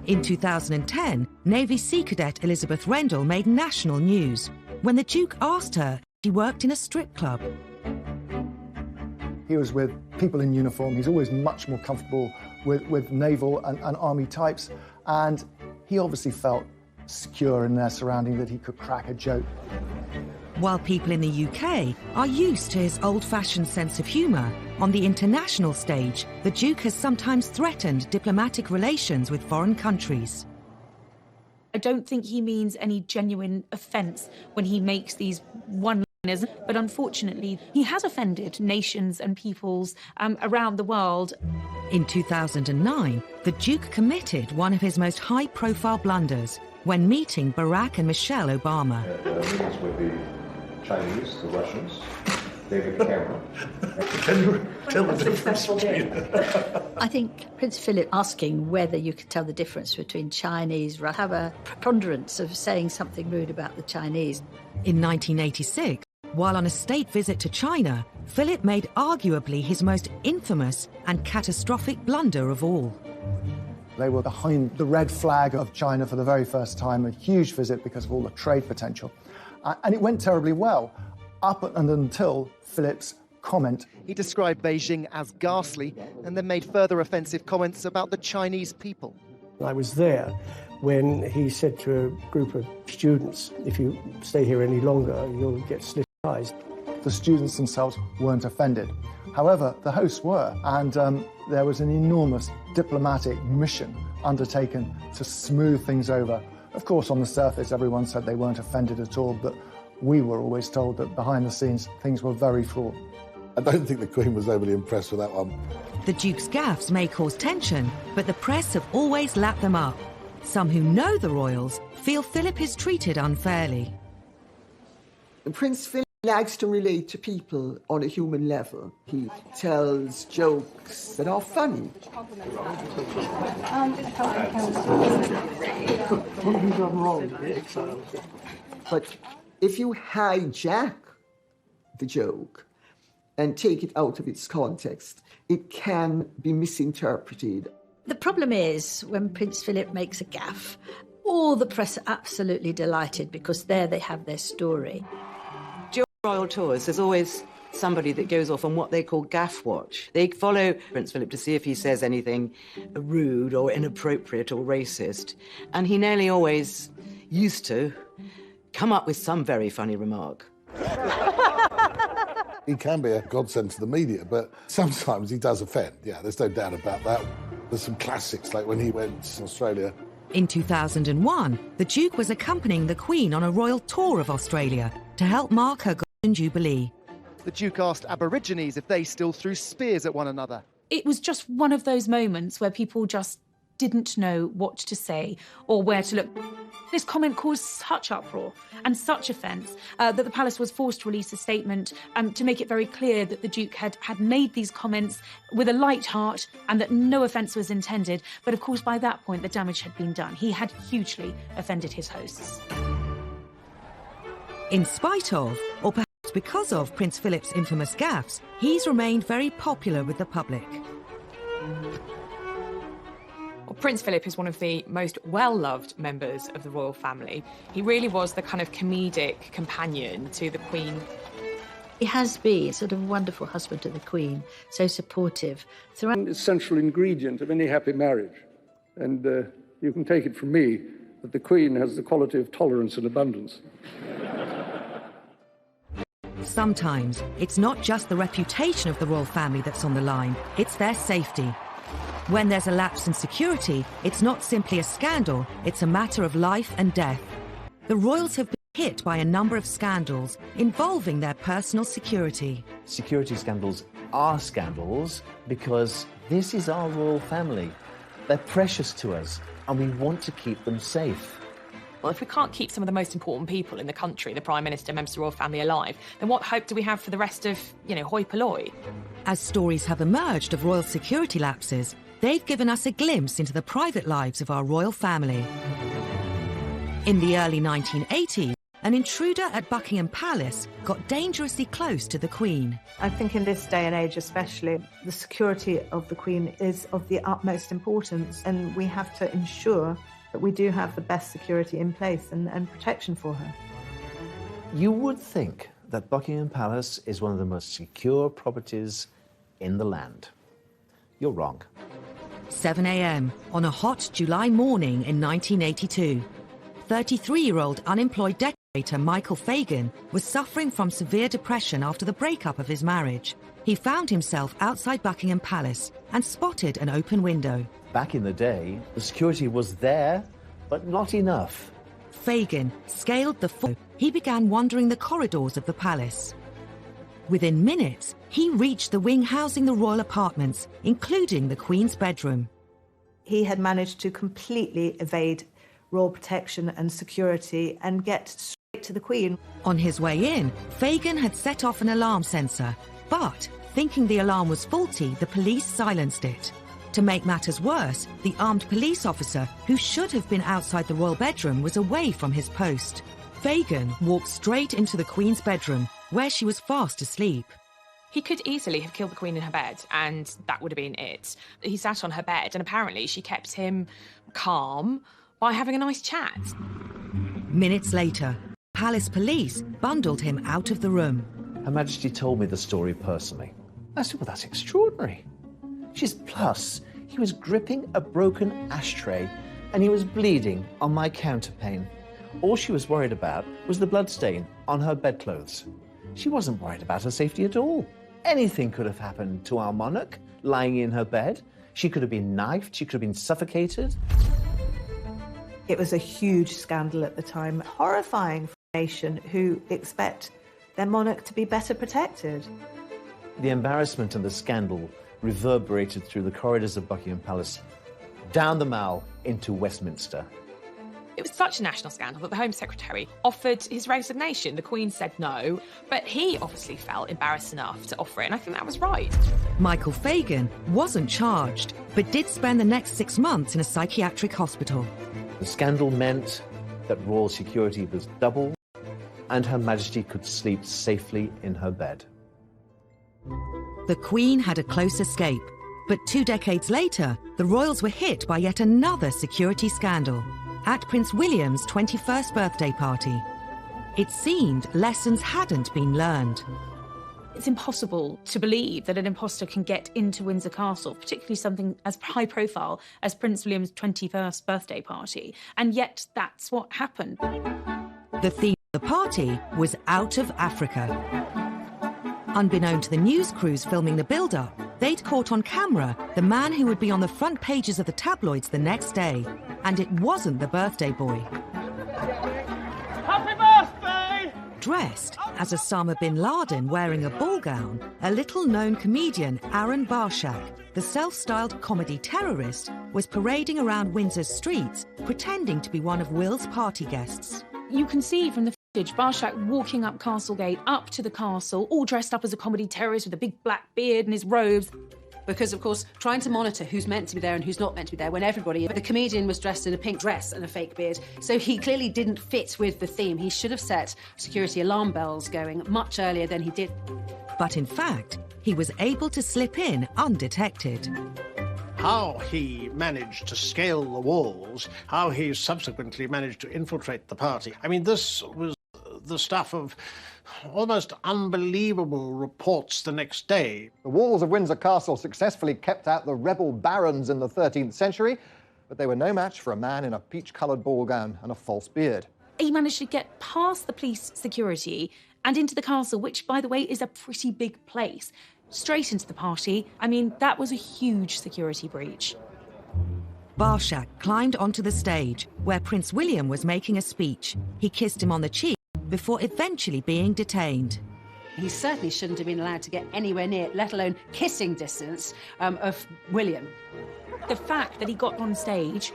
In 2010, Navy Sea Cadet Elizabeth Rendell made national news when the Duke asked her if she worked in a strip club. He was with people in uniform. He's always much more comfortable with naval and army types. And he obviously felt secure in their surrounding that he could crack a joke. While people in the UK are used to his old-fashioned sense of humour, on the international stage, the Duke has sometimes threatened diplomatic relations with foreign countries. I don't think he means any genuine offence when he makes these one-liners, but unfortunately, he has offended nations and peoples around the world. In 2009, the Duke committed one of his most high-profile blunders when meeting Barack and Michelle Obama. Meetings with the Chinese, the Russians, David Cameron. Can you tell the difference between I think Prince Philip asking whether you could tell the difference between Chinese, have a preponderance of saying something rude about the Chinese. In 1986, while on a state visit to China, Philip made arguably his most infamous and catastrophic blunder of all. They were behind the red flag of China for the very first time, a huge visit because of all the trade potential. And it went terribly well, up and until Philip's comment. He described Beijing as ghastly and then made further offensive comments about the Chinese people. I was there when he said to a group of students, if you stay here any longer, you'll get slit eyes. The students themselves weren't offended. However, the hosts were, and there was an enormous diplomatic mission undertaken to smooth things over. Of course, on the surface, everyone said they weren't offended at all, but we were always told that behind the scenes, things were very fraught. I don't think the Queen was overly impressed with that one. The Duke's gaffes may cause tension, but the press have always lapped them up. Some who know the royals feel Philip is treated unfairly. Prince Philip likes to relate to people on a human level. He tells jokes that are funny. What have you done wrong to be exiled? But if you hijack the joke and take it out of its context, it can be misinterpreted. The problem is when Prince Philip makes a gaffe, all the press are absolutely delighted because there they have their story. During royal tours, there's always somebody that goes off on what they call gaff watch. They follow Prince Philip to see if he says anything rude or inappropriate or racist. And he nearly always used to come up with some very funny remark. He can be a godsend to the media, but sometimes he does offend. Yeah, there's no doubt about that. There's some classics, like when he went to Australia. In 2001, the Duke was accompanying the Queen on a royal tour of Australia to help mark her Jubilee. The Duke asked Aborigines if they still threw spears at one another. It was just one of those moments where people just didn't know what to say or where to look. This comment caused such uproar and such offence that the palace was forced to release a statement to make it very clear that the Duke had made these comments with a light heart and that no offence was intended. But of course, by that point, the damage had been done. He had hugely offended his hosts. In spite of, or perhaps because of Prince Philip's infamous gaffes, he's remained very popular with the public. Well, Prince Philip is one of the most well-loved members of the royal family. He really was the kind of comedic companion to the Queen. He has been sort of a wonderful husband to the Queen, so supportive throughout. An essential ingredient of any happy marriage. And you can take it from me that the Queen has the quality of tolerance and abundance. Sometimes it's not just the reputation of the royal family that's on the line, it's their safety. When there's a lapse in security, it's not simply a scandal, it's a matter of life and death. The royals have been hit by a number of scandals involving their personal security. Security scandals are scandals because this is our royal family. They're precious to us and we want to keep them safe. Well, if we can't keep some of the most important people in the country, the Prime Minister, members of the royal family, alive, then what hope do we have for the rest of, hoi polloi? As stories have emerged of royal security lapses, they've given us a glimpse into the private lives of our royal family. In the early 1980s, an intruder at Buckingham Palace got dangerously close to the Queen. I think in this day and age especially, the security of the Queen is of the utmost importance, and we have to ensure that we do have the best security in place and protection for her. You would think that Buckingham Palace is one of the most secure properties in the land. You're wrong. 7 a.m. on a hot July morning in 1982. 33-year-old unemployed decorator Michael Fagan was suffering from severe depression after the breakup of his marriage. He found himself outside Buckingham Palace and spotted an open window. Back in the day, the security was there, but not enough. Fagan scaled the floor. He began wandering the corridors of the palace. Within minutes, he reached the wing housing the royal apartments, including the Queen's bedroom. He had managed to completely evade royal protection and security and get straight to the Queen. On his way in, Fagan had set off an alarm sensor, but thinking the alarm was faulty, the police silenced it. To make matters worse, the armed police officer, who should have been outside the royal bedroom, was away from his post. Fagan walked straight into the Queen's bedroom, where she was fast asleep. He could easily have killed the Queen in her bed, and that would have been it. He sat on her bed, and apparently she kept him calm by having a nice chat. Minutes later, palace police bundled him out of the room. Her Majesty told me the story personally. I said, well, that's extraordinary. She's plus, he was gripping a broken ashtray and he was bleeding on my counterpane. All she was worried about was the bloodstain on her bedclothes. She wasn't worried about her safety at all. Anything could have happened to our monarch lying in her bed. She could have been knifed, she could have been suffocated. It was a huge scandal at the time, horrifying for a nation who expect their monarch to be better protected. The embarrassment and the scandal reverberated through the corridors of Buckingham Palace, down the Mall into Westminster. It was such a national scandal that the Home Secretary offered his resignation. The Queen said no, but he obviously felt embarrassed enough to offer it, and I think that was right. Michael Fagan wasn't charged, but did spend the next 6 months in a psychiatric hospital. The scandal meant that royal security was doubled and Her Majesty could sleep safely in her bed. The Queen had a close escape, but 2 decades later, the royals were hit by yet another security scandal at Prince William's 21st birthday party. It seemed lessons hadn't been learned. It's impossible to believe that an imposter can get into Windsor Castle, particularly something as high profile as Prince William's 21st birthday party, and yet that's what happened. The theme of the party was Out of Africa. Unbeknown to the news crews filming the build-up, they'd caught on camera the man who would be on the front pages of the tabloids the next day, and it wasn't the birthday boy. Happy birthday! dressed as Osama bin Laden wearing a ball gown, a little-known comedian, Aaron Barshak, the self-styled comedy terrorist, was parading around Windsor's streets, pretending to be one of Will's party guests. You can see from the footage Barshak walking up Castlegate, up to the castle, all dressed up as a comedy terrorist with a big black beard and his robes. Because, of course, trying to monitor who's meant to be there and who's not meant to be there when the comedian was dressed in a pink dress and a fake beard. So he clearly didn't fit with the theme. He should have set security alarm bells going much earlier than he did. But in fact, he was able to slip in undetected. How he managed to scale the walls, how he subsequently managed to infiltrate the party. I mean, this was the stuff of almost unbelievable reports the next day. The walls of Windsor Castle successfully kept out the rebel barons in the 13th century, but they were no match for a man in a peach-coloured ball gown and a false beard. He managed to get past the police security and into the castle, which, by the way, is a pretty big place, straight into the party. I mean, that was a huge security breach. Barshak climbed onto the stage, where Prince William was making a speech. He kissed him on the cheek before eventually being detained. He certainly shouldn't have been allowed to get anywhere near, let alone kissing distance, of William. The fact that he got on stage,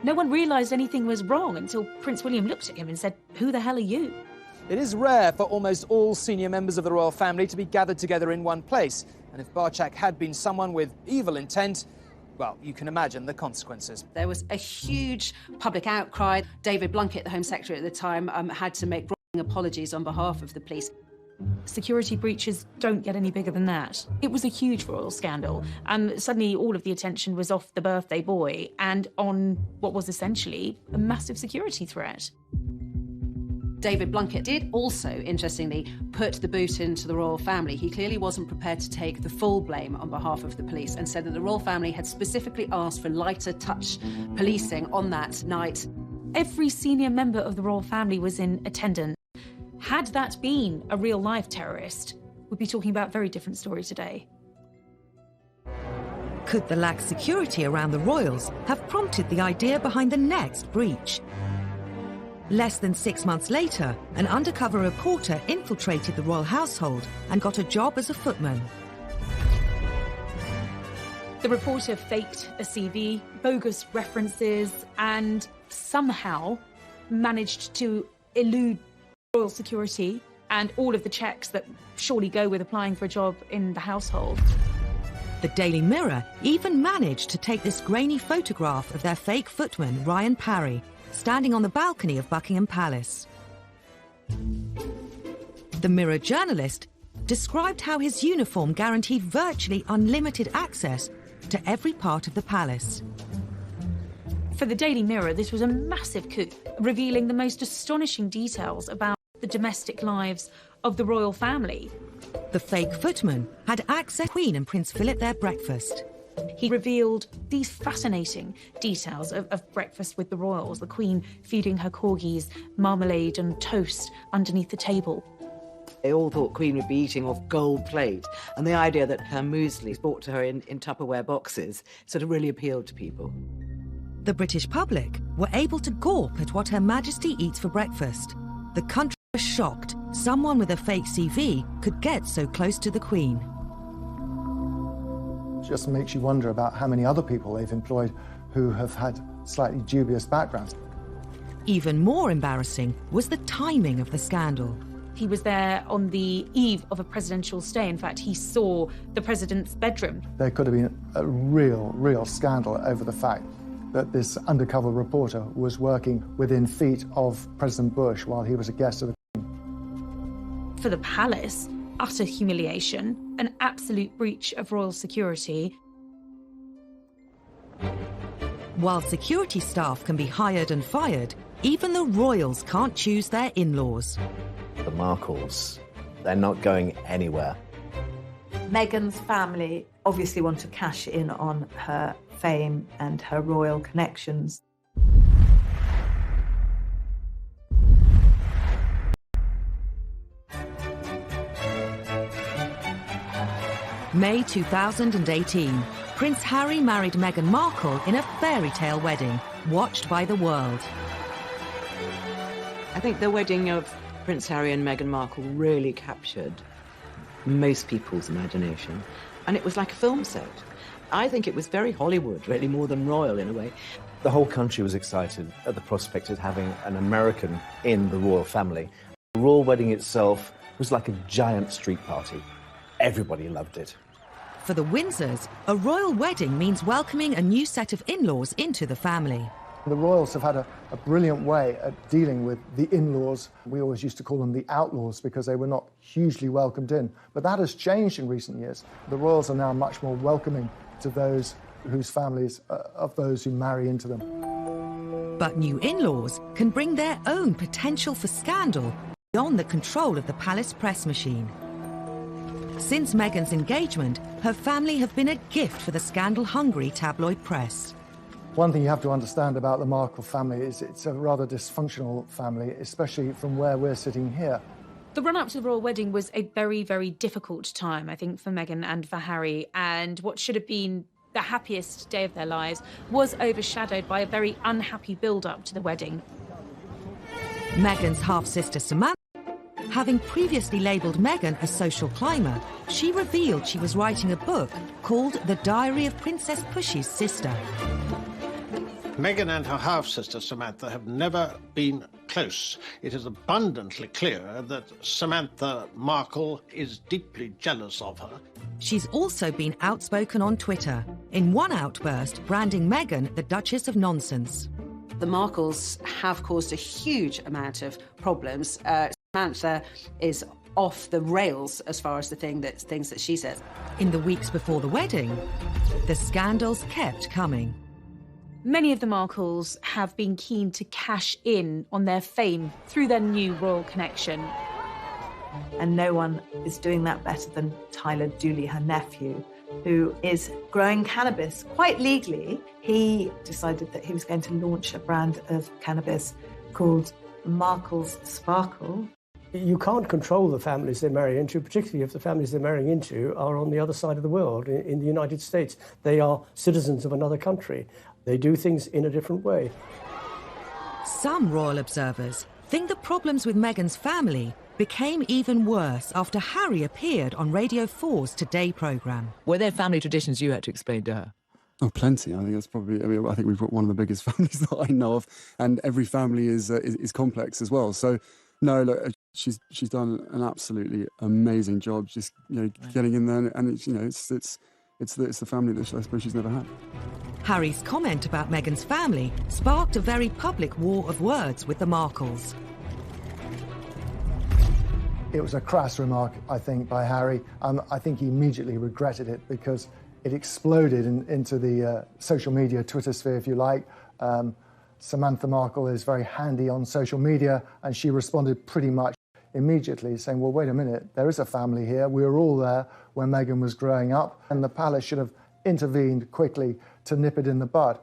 no one realised anything was wrong until Prince William looked at him and said, "Who the hell are you?" It is rare for almost all senior members of the royal family to be gathered together in one place. And if Barshak had been someone with evil intent, well, you can imagine the consequences. There was a huge public outcry. David Blunkett, the Home Secretary at the time, had to make apologies on behalf of the police. Security breaches don't get any bigger than that. It was a huge royal scandal, and suddenly all of the attention was off the birthday boy and on what was essentially a massive security threat. David Blunkett did also, interestingly, put the boot into the royal family. He clearly wasn't prepared to take the full blame on behalf of the police and said that the royal family had specifically asked for lighter touch policing on that night. Every senior member of the royal family was in attendance. Had that been a real-life terrorist, we'd be talking about a very different story today. Could the lax security around the royals have prompted the idea behind the next breach? Less than 6 months later, an undercover reporter infiltrated the royal household and got a job as a footman. The reporter faked a CV, bogus references, and somehow managed to elude royal security and all of the checks that surely go with applying for a job in the household. The Daily Mirror even managed to take this grainy photograph of their fake footman, Ryan Parry, standing on the balcony of Buckingham Palace. The Mirror journalist described how his uniform guaranteed virtually unlimited access to every part of the palace. For the Daily Mirror, this was a massive coup, revealing the most astonishing details about the domestic lives of the royal family. The fake footman had access to Queen and Prince Philip their breakfast. He revealed these fascinating details of breakfast with the royals, the Queen feeding her corgis marmalade and toast underneath the table. They all thought Queen would be eating off gold plate, and the idea that her muesli is brought to her in Tupperware boxes sort of really appealed to people. The British public were able to gawp at what Her Majesty eats for breakfast. The country was shocked someone with a fake CV could get so close to the Queen. It just makes you wonder about how many other people they've employed who have had slightly dubious backgrounds. Even more embarrassing was the timing of the scandal. He was there on the eve of a presidential stay. In fact, he saw the president's bedroom. There could have been a real scandal over the fact that this undercover reporter was working within feet of President Bush while he was a guest of the Queen. For the palace, utter humiliation, an absolute breach of royal security. While security staff can be hired and fired, even the royals can't choose their in-laws. The Markles, they're not going anywhere. Meghan's family obviously want to cash in on her fame and her royal connections. May 2018, Prince Harry married Meghan Markle in a fairy tale wedding, watched by the world. I think the wedding of Prince Harry and Meghan Markle really captured most people's imagination, and it was like a film set. I think it was very Hollywood, really, more than royal in a way. The whole country was excited at the prospect of having an American in the royal family. The royal wedding itself was like a giant street party. Everybody loved it. For the Windsors, a royal wedding means welcoming a new set of in-laws into the family. The royals have had a brilliant way at dealing with the in-laws. We always used to call them the outlaws because they were not hugely welcomed in. But that has changed in recent years. The royals are now much more welcoming to those whose families, of those who marry into them. But new in-laws can bring their own potential for scandal beyond the control of the palace press machine. Since Meghan's engagement, her family have been a gift for the scandal-hungry tabloid press. One thing you have to understand about the Markle family is it's a rather dysfunctional family, especially from where we're sitting here. The run-up to the royal wedding was a very, very difficult time, I think, for Meghan and for Harry, and what should have been the happiest day of their lives was overshadowed by a very unhappy build-up to the wedding. Meghan's half-sister Samantha, having previously labelled Meghan a social climber, she revealed she was writing a book called The Diary of Princess Pushy's Sister. Meghan and her half-sister Samantha have never been close. It is abundantly clear that Samantha Markle is deeply jealous of her. She's also been outspoken on Twitter, in one outburst branding Meghan the Duchess of Nonsense. The Markles have caused a huge amount of problems. Samantha is off the rails as far as the things that she says. In the weeks before the wedding, the scandals kept coming. Many of the Markles have been keen to cash in on their fame through their new royal connection. And no one is doing that better than Tyler Dooley, her nephew, who is growing cannabis quite legally. He decided that he was going to launch a brand of cannabis called Markle's Sparkle. You can't control the families they marry into, particularly if the families they're marrying into are on the other side of the world, in the United States. They are citizens of another country. They do things in a different way. Some royal observers think the problems with Meghan's family became even worse after Harry appeared on Radio 4's Today programme. Were there family traditions you had to explain to her? Oh, plenty. I think that's probably. I think we've got one of the biggest families that I know of, and every family is complex as well. So, no, look, she's done an absolutely amazing job, just getting in there, and it's the family that I suppose she's never had. Harry's comment about Meghan's family sparked a very public war of words with the Markles. It was a crass remark, I think, by Harry. I think he immediately regretted it because it exploded into the social media, Twitter sphere, if you like. Samantha Markle is very handy on social media, and she responded pretty much immediately, saying, well, wait a minute, there is a family here. We were all there when Meghan was growing up, and the palace should have intervened quickly to nip it in the bud.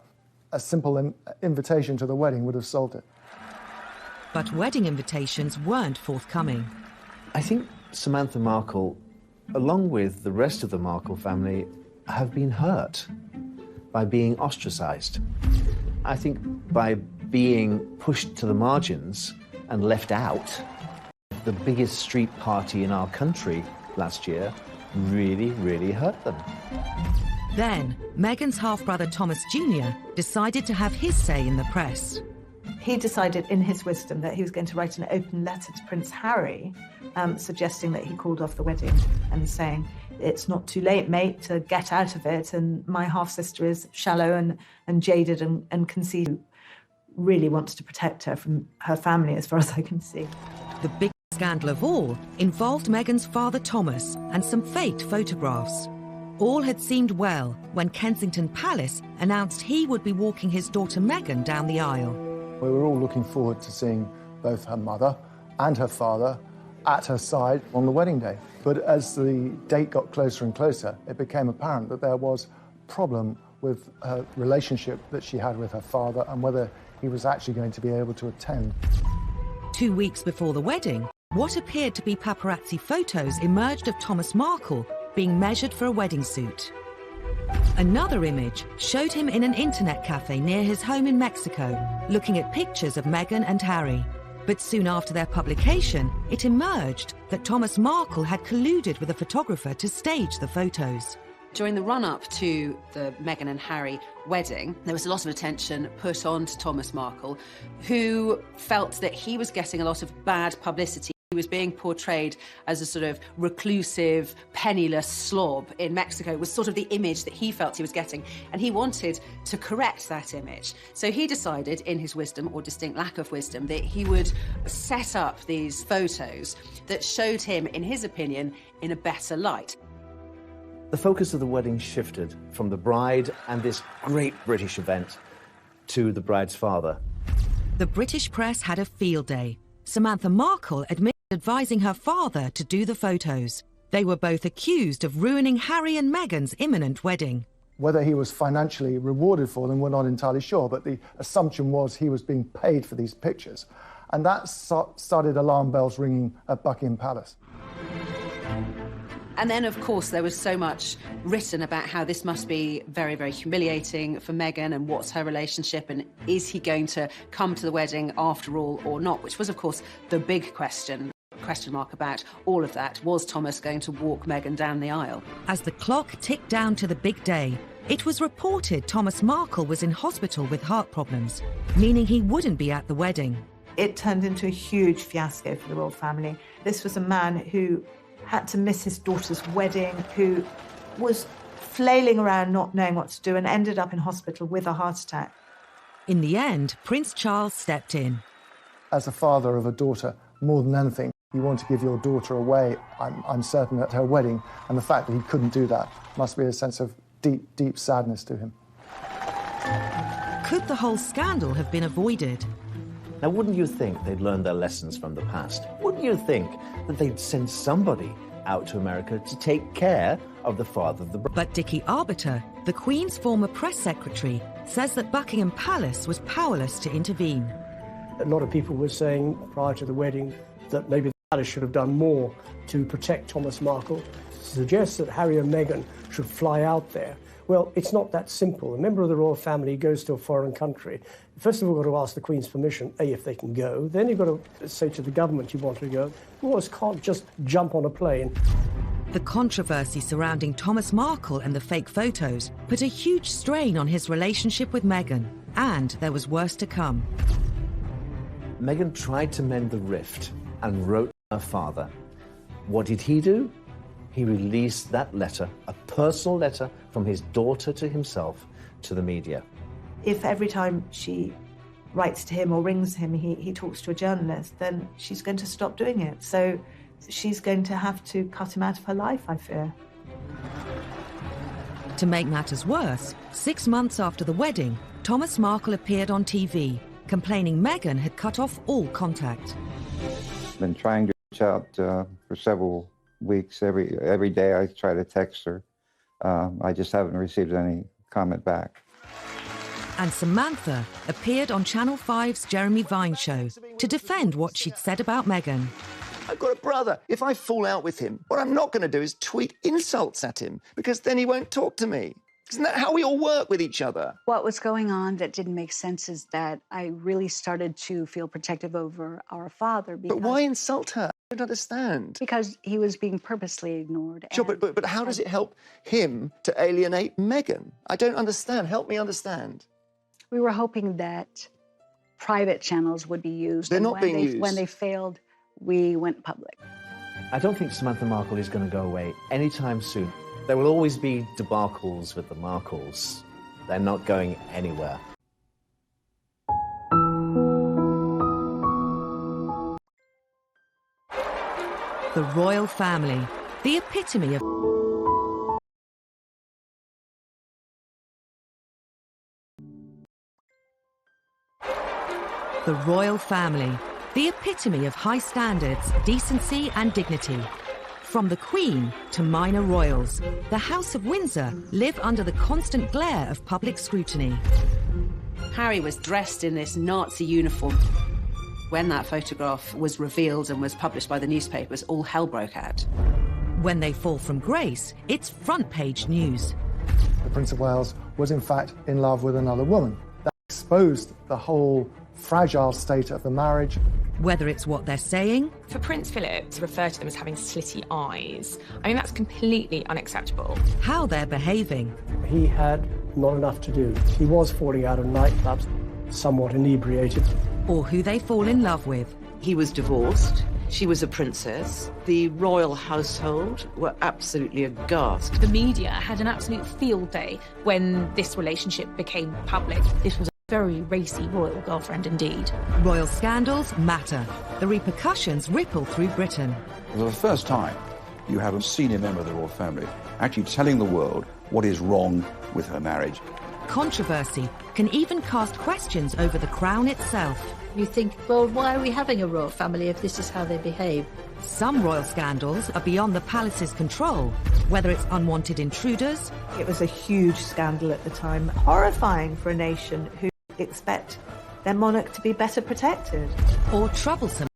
A simple invitation to the wedding would have solved it. But wedding invitations weren't forthcoming. I think Samantha Markle, along with the rest of the Markle family, have been hurt by being ostracised. I think by being pushed to the margins and left out, the biggest street party in our country last year really, really hurt them. Then, Meghan's half-brother Thomas Jr. decided to have his say in the press. He decided in his wisdom that he was going to write an open letter to Prince Harry, suggesting that he called off the wedding and saying, it's not too late, mate, to get out of it, and my half-sister is shallow and jaded and conceited. Really wants to protect her from her family, as far as I can see. The big scandal of all involved Meghan's father Thomas and some faked photographs. All had seemed well when Kensington Palace announced he would be walking his daughter Meghan down the aisle. We were all looking forward to seeing both her mother and her father at her side on the wedding day. But as the date got closer and closer, it became apparent that there was a problem with her relationship that she had with her father and whether he was actually going to be able to attend. 2 weeks before the wedding, what appeared to be paparazzi photos emerged of Thomas Markle being measured for a wedding suit. Another image showed him in an internet cafe near his home in Mexico, looking at pictures of Meghan and Harry. But soon after their publication, it emerged that Thomas Markle had colluded with a photographer to stage the photos. During the run-up to the Meghan and Harry wedding, there was a lot of attention put on to Thomas Markle, who felt that he was getting a lot of bad publicity. He was being portrayed as a sort of reclusive, penniless slob in Mexico, was sort of the image that he felt he was getting, and he wanted to correct that image. So he decided, in his wisdom, or distinct lack of wisdom, that he would set up these photos that showed him, in his opinion, in a better light. The focus of the wedding shifted from the bride and this great British event to the bride's father. The British press had a field day. Samantha Markle admitted advising her father to do the photos. They were both accused of ruining Harry and Meghan's imminent wedding. Whether he was financially rewarded for them, we're not entirely sure, but the assumption was he was being paid for these pictures. And that started alarm bells ringing at Buckingham Palace. And then, of course, there was so much written about how this must be very, very humiliating for Meghan, and what's her relationship, and is he going to come to the wedding after all or not, which was, of course, the big question mark about all of that. Was Thomas going to walk Meghan down the aisle? As the clock ticked down to the big day, it was reported Thomas Markle was in hospital with heart problems, meaning he wouldn't be at the wedding. It turned into a huge fiasco for the royal family. This was a man who had to miss his daughter's wedding, who was flailing around not knowing what to do, and ended up in hospital with a heart attack. In the end, Prince Charles stepped in. As a father of a daughter, more than anything, you want to give your daughter away, I'm certain, at her wedding, and the fact that he couldn't do that must be a sense of deep, deep sadness to him. Could the whole scandal have been avoided? Now, wouldn't you think they'd learned their lessons from the past? Wouldn't you think that they'd send somebody out to America to take care of the father of the bride? But Dickie Arbiter, the Queen's former press secretary, says that Buckingham Palace was powerless to intervene. A lot of people were saying prior to the wedding that maybe the palace should have done more to protect Thomas Markle. Suggests that Harry and Meghan should fly out there. Well, it's not that simple. A member of the royal family goes to a foreign country. First of all, you've got to ask the Queen's permission, if they can go. Then you've got to say to the government you want to go. Royals can't just jump on a plane. The controversy surrounding Thomas Markle and the fake photos put a huge strain on his relationship with Meghan, and there was worse to come. Meghan tried to mend the rift and wrote to her father. What did he do? He released that letter, a personal letter from his daughter to himself, to the media. If every time she writes to him or rings him, he talks to a journalist, then she's going to stop doing it. So she's going to have to cut him out of her life, I fear. To make matters worse, 6 months after the wedding, Thomas Markle appeared on TV, complaining Meghan had cut off all contact. I've been trying to reach out for several weeks. Every day I try to text her. I just haven't received any comment back. And Samantha appeared on Channel 5's Jeremy Vine show to defend what she'd said about Meghan. I've got a brother. If I fall out with him, what I'm not going to do is tweet insults at him, because then he won't talk to me. Isn't that how we all work with each other? What was going on that didn't make sense is that I really started to feel protective over our father. But why insult her? I don't understand. Because he was being purposely ignored. Sure, but how does it help him to alienate Meghan? I don't understand. Help me understand. We were hoping that private channels would be used. They're not being used. When they failed, we went public. I don't think Samantha Markle is going to go away anytime soon. There will always be debacles with the Markles. They're not going anywhere. The royal family, the epitome of... The royal family, the epitome of high standards, decency and dignity. From the Queen to minor royals, the House of Windsor live under the constant glare of public scrutiny. Harry was dressed in this Nazi uniform. When that photograph was revealed and was published by the newspapers, all hell broke out. When they fall from grace, it's front-page news. The Prince of Wales was in fact in love with another woman. That exposed the whole fragile state of the marriage. whether it's what they're saying. For Prince Philip to refer to them as having slitty eyes, I mean, that's completely unacceptable. How they're behaving. He had not enough to do. He was falling out of nightclubs, somewhat inebriated. Or who they fall in love with. He was divorced. She was a princess. The royal household were absolutely aghast. The media had an absolute field day when this relationship became public. This was a very racy royal girlfriend indeed. Royal scandals matter. The repercussions ripple through Britain. For the first time, you have a senior member of the royal family actually telling the world what is wrong with her marriage. Controversy can even cast questions over the crown itself. You think, well, why are we having a royal family if this is how they behave? Some royal scandals are beyond the palace's control, whether it's unwanted intruders. It was a huge scandal at the time, horrifying for a nation who expect their monarch to be better protected. Or troublesome